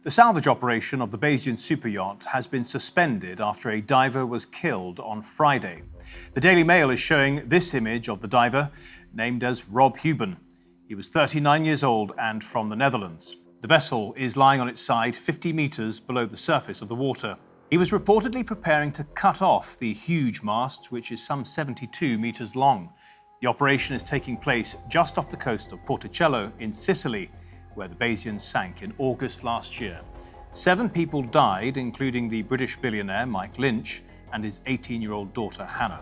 The salvage operation of the Bayesian superyacht has been suspended after a diver was killed on Friday. The Daily Mail is showing this image of the diver, named as Rob Huben. He was 39 years old and from the Netherlands. The vessel is lying on its side 50 meters below the surface of the water. He was reportedly preparing to cut off the huge mast, which is some 72 meters long. The operation is taking place just off the coast of Porticello in Sicily, where the Bayesian sank in August last year. 7 people died, including the British billionaire Mike Lynch and his 18-year-old daughter Hannah.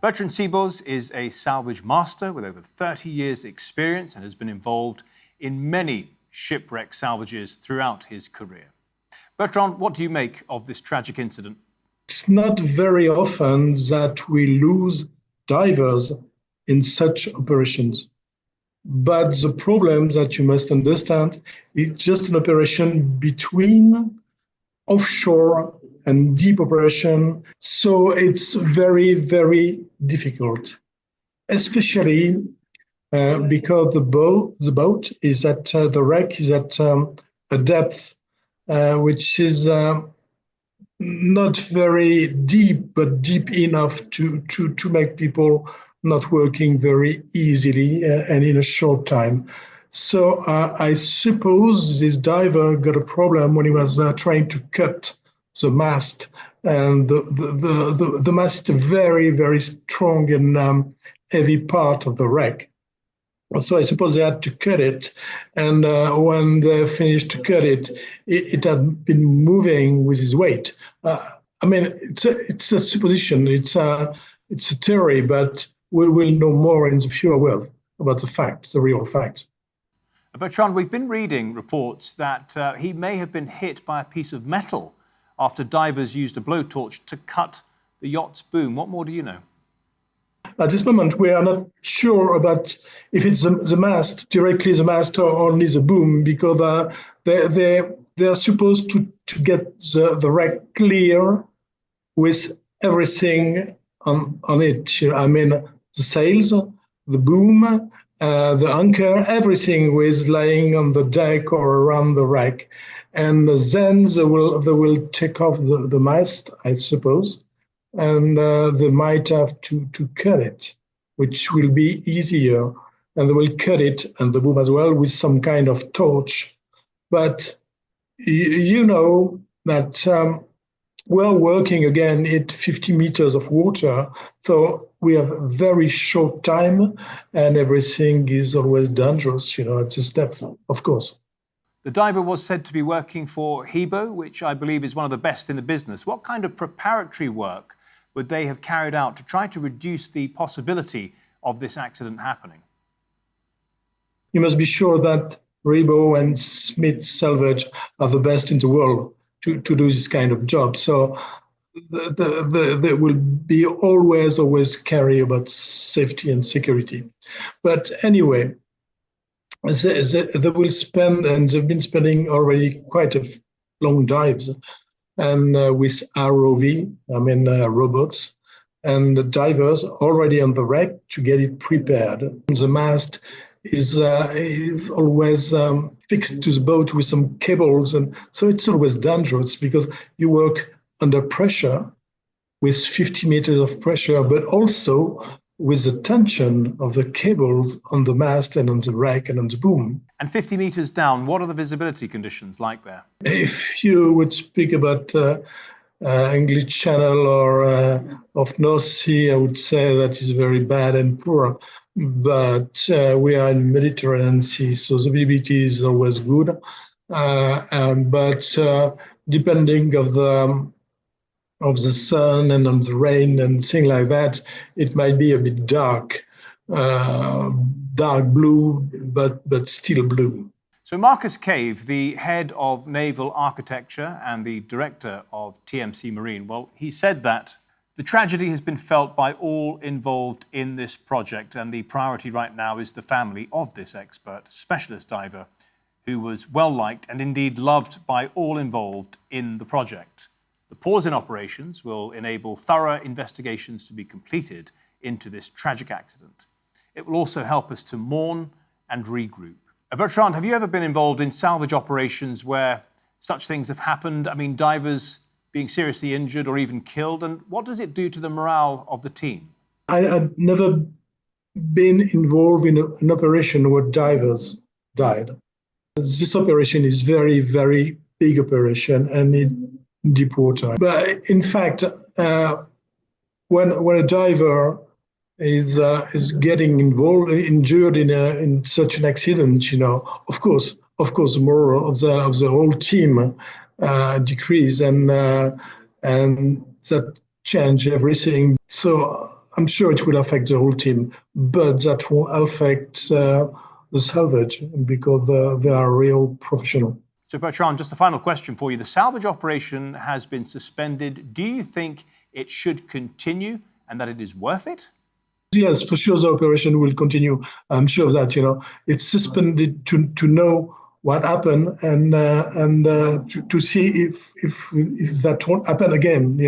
Bertrand Sibos is a salvage master with over 30 years' experience and has been involved in many shipwreck salvages throughout his career. Bertrand, what do you make of this tragic incident? It's not very often that we lose divers in such operations. But the problem that you must understand is just an operation between offshore and deep operation. So it's very, very difficult, especially because the boat is at the wreck is at a depth which is not very deep, but deep enough to make people not working very easily and in a short time. So I suppose this diver got a problem when he was trying to cut the mast. And the mast is a very, very strong and heavy part of the wreck. So I suppose they had to cut it. And when they finished to cut it, it had been moving with his weight. I mean, it's a supposition, it's a theory, but we will know more in the future world about the facts, the real facts. Bertrand, we've been reading reports that he may have been hit by a piece of metal after divers used a blowtorch to cut the yacht's boom. What more do you know? At this moment, we are not sure about if it's the mast, directly the mast, or only the boom, because they are supposed to get the wreck clear with everything on it. I mean, the sails, the boom, the anchor, everything was lying on the deck or around the wreck. And then they will take off the mast, I suppose, and they might have to cut it, which will be easier. And they will cut it, and the boom as well, with some kind of torch. But you know that we're working again at 50 meters of water, so we have a very short time, and everything is always dangerous, at this depth, of course. The diver was said to be working for Hebo, which I believe is one of the best in the business. What kind of preparatory work would they have carried out to try to reduce the possibility of this accident happening? You must be sure that Hebo and Smith Salvage are the best in the world to do this kind of job. So they will be always carry about safety and security. But anyway, they will spend, and they've been spending already quite a long dives, and with ROV, robots, and the divers already on the wreck to get it prepared. The mast is always fixed to the boat with some cables, and so it's always dangerous because you work under pressure with 50 meters of pressure, but also with the tension of the cables on the mast and on the wreck and on the boom. And 50 meters down, what are the visibility conditions like there? If you would speak about English Channel or of North Sea, I would say that is very bad and poor. But we are in Mediterranean Sea, so the visibility is always good. But depending of the sun and on the rain and things like that, it might be a bit dark blue, but still blue. So Marcus Cave, the head of naval architecture and the director of TMC Marine, well, he said that the tragedy has been felt by all involved in this project, and the priority right now is the family of this expert specialist diver who was well-liked and indeed loved by all involved in the project. The pause in operations will enable thorough investigations to be completed into this tragic accident. It will also help us to mourn and regroup. Bertrand, have you ever been involved in salvage operations where such things have happened? I mean, divers being seriously injured or even killed, and what does it do to the morale of the team? I'd never been involved in an operation where divers died. This operation is very, very big operation and in deep water. But in fact, when a diver is getting injured in such an accident, of course, the morale of the whole team decrease, and that change everything. So I'm sure it will affect the whole team, but that won't affect the salvage because they are real professional. So Bertrand, just a final question for you. The salvage operation has been suspended. Do you think it should continue and that it is worth it? Yes, for sure the operation will continue. I'm sure of that. It's suspended to know what happened and to see if that won't happen again.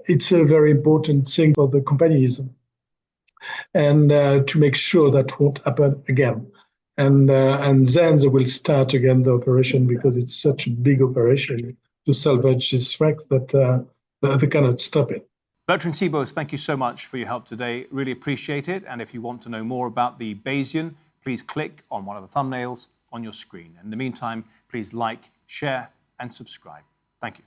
It's a very important thing for the companies, and to make sure that won't happen again. And then they will start again the operation because it's such a big operation to salvage this wreck that they cannot stop it. Bertrand Sibos, thank you so much for your help today. Really appreciate it. And if you want to know more about the Bayesian, please click on one of the thumbnails on your screen. In the meantime, please like, share, and subscribe. Thank you.